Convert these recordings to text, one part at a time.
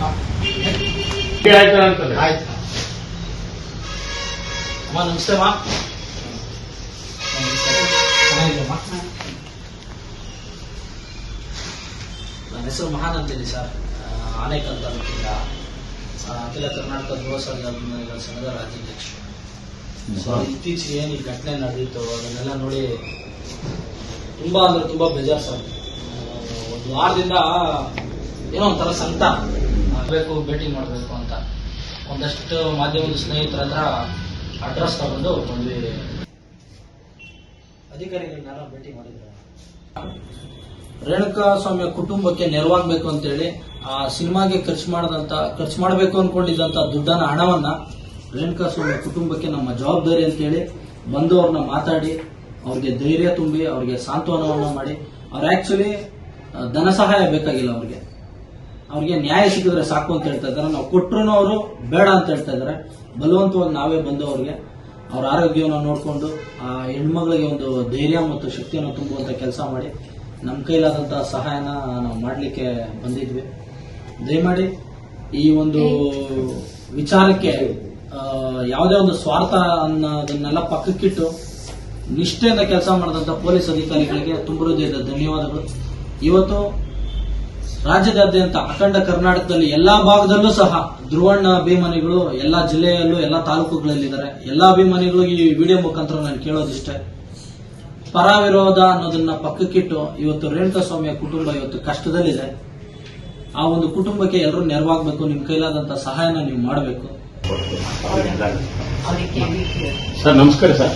ಆಯ್ತು ಅಮ್ಮ, ನಮಸ್ತೆ ಅಮ್ಮ. ಚೆನ್ನಾಗಿದೆಯಮ್ಮ? ನನ್ನ ಹೆಸರು ಮಹಾನ್ ಅಂತೇಳಿ ಸರ್. ಆನೇಕಲ್ ತಾಲೂಕಿಂದ ಅಖಿಲ ಕರ್ನಾಟಕ ಯುವ ಸಂಘಟನೆಗಳ ಸಂಘದ ರಾಜ್ಯಾಧ್ಯಕ್ಷರು. ಸೊ ಇತ್ತೀಚೆಗೆ ಏನು ಈ ಘಟನೆ ನಡೆದಿತ್ತು ಅದನ್ನೆಲ್ಲ ನೋಡಿ ತುಂಬಾ ಅಂದ್ರೆ ತುಂಬಾ ಬೇಜಾರು ಸರ್. ಒಂದು ವಾರದಿಂದ ಏನೋ ಒಂಥರ ಸಂಕಟ ಬೇಕು, ಭೇಟಿ ಮಾಡಬೇಕು ಅಂತ ಒಂದಷ್ಟು ಮಾಧ್ಯಮದ ಸ್ನೇಹಿತರ ಹತ್ರ ಅಡ್ರೆಸ್ ತಗೊಂಡು ಬಂದ್ವಿ. ಅಧಿಕಾರಿಗಳನ್ನೆಲ್ಲ ಭೇಟಿ ಮಾಡಿದ್ರು. ರೇಣುಕಾಸ್ವಾಮಿಯ ಕುಟುಂಬಕ್ಕೆ ನೆರವಾಗಬೇಕು ಅಂತೇಳಿ ಆ ಸಿನಿಮಾಗೆ ಖರ್ಚು ಮಾಡಬೇಕು ಅನ್ಕೊಂಡಿದ್ದಂತ ಹಣವನ್ನ ರೇಣುಕಾಸ್ವಾಮಿ ಕುಟುಂಬಕ್ಕೆ ನಮ್ಮ ಜವಾಬ್ದಾರಿ ಅಂತೇಳಿ ಬಂದು ಅವ್ರನ್ನ ಮಾತಾಡಿ ಅವ್ರಿಗೆ ಧೈರ್ಯ ತುಂಬಿ ಅವ್ರಿಗೆ ಸಾಂತ್ವನವನ್ನ ಮಾಡಿ, ಅವ್ರು ಆಕ್ಚುಲಿ ಧನ ಸಹಾಯ ಬೇಕಾಗಿಲ್ಲ, ಅವ್ರಿಗೆ ನ್ಯಾಯ ಸಿಕ್ಕಿದ್ರೆ ಸಾಕು ಅಂತ ಹೇಳ್ತಾ ಇದ್ದಾರೆ. ನಾವು ಕೊಟ್ಟರು ಅವರು ಬೇಡ ಅಂತ ಹೇಳ್ತಾ ಇದ್ದಾರೆ. ಬಲವಂತವಾಗಿ ನಾವೇ ಬಂದು ಅವ್ರಿಗೆ ಅವ್ರ ಆರೋಗ್ಯವನ್ನು ನೋಡಿಕೊಂಡು ಆ ಹೆಣ್ಮಗಳಿಗೆ ಒಂದು ಧೈರ್ಯ ಮತ್ತು ಶಕ್ತಿಯನ್ನು ತುಂಬುವಂತ ಕೆಲಸ ಮಾಡಿ ನಮ್ಮ ಕೈಲಾದಂತಹ ಸಹಾಯನ ನಾವು ಮಾಡಲಿಕ್ಕೆ ಬಂದಿದ್ವಿ. ದಯಮಾಡಿ ಈ ಒಂದು ವಿಚಾರಕ್ಕೆ ಯಾವುದೇ ಒಂದು ಸ್ವಾರ್ಥ ಅನ್ನೋದನ್ನೆಲ್ಲ ಪಕ್ಕಕ್ಕಿಟ್ಟು ನಿಷ್ಠೆಯಿಂದ ಕೆಲಸ ಮಾಡಿದಂತ ಪೊಲೀಸ್ ಅಧಿಕಾರಿಗಳಿಗೆ ತುಂಬ ಹೃದಯದ ಧನ್ಯವಾದಗಳು. ಇವತ್ತು ರಾಜ್ಯದಾದ್ಯಂತ ಅಖಂಡ ಕರ್ನಾಟಕದಲ್ಲಿ ಎಲ್ಲಾ ಭಾಗದಲ್ಲೂ ಸಹ ಧ್ರುವಣ್ಣ ಅಭಿಮಾನಿಗಳು ಎಲ್ಲಾ ಜಿಲ್ಲೆಯಲ್ಲೂ ಎಲ್ಲಾ ತಾಲೂಕುಗಳಲ್ಲಿದ್ದಾರೆ. ಎಲ್ಲಾ ಅಭಿಮಾನಿಗಳು ಈ ವಿಡಿಯೋ ಮುಖಾಂತರ ನಾನು ಕೇಳೋದಿಷ್ಟೇ, ಪರ ವಿರೋಧ ಅನ್ನೋದನ್ನ ಪಕ್ಕಕ್ಕಿಟ್ಟು ಇವತ್ತು ರೇಣುಕಾಸ್ವಾಮಿಯ ಕುಟುಂಬ ಇವತ್ತು ಕಷ್ಟದಲ್ಲಿದೆ. ಆ ಒಂದು ಕುಟುಂಬಕ್ಕೆ ಎಲ್ಲರೂ ನೆರವಾಗಬೇಕು, ನಿಮ್ ಕೈಲಾದಂತಹ ಸಹಾಯನ ನೀವು ಮಾಡಬೇಕು. ಸರ್ ನಮಸ್ಕಾರ ಸರ್.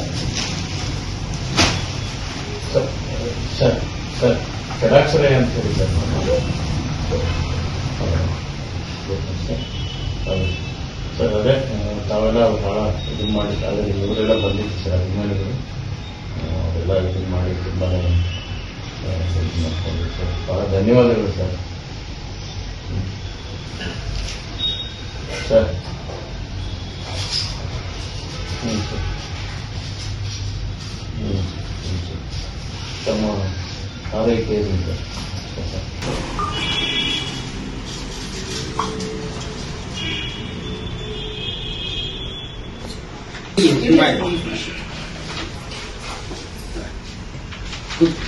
ಸರ್ ಸರ್ ಕಡಾಕ್ಷರ ಅಂತ ಹೇಳಿ ಸರ್ ಅದೇ ತಾವೆಲ್ಲ ಬಹಳ ಇದು ಮಾಡಿ ಅದೇ ಇವರೆಲ್ಲ ಬಂದಿತ್ತು ಸರ್ ಅಭಿಮಾನಿಗಳು, ಅವರೆಲ್ಲ ಇದು ಮಾಡಿ ತುಂಬಾ ಇದು ಮಾಡ್ಕೊಂಡು ಸರ್ ಬಹಳ ಧನ್ಯವಾದಗಳು ಸರ್. ಸರ್ ಸರ್ ತಮ್ಮ ಆರೈಕೆ ಇದೆ ಸರ್. Good.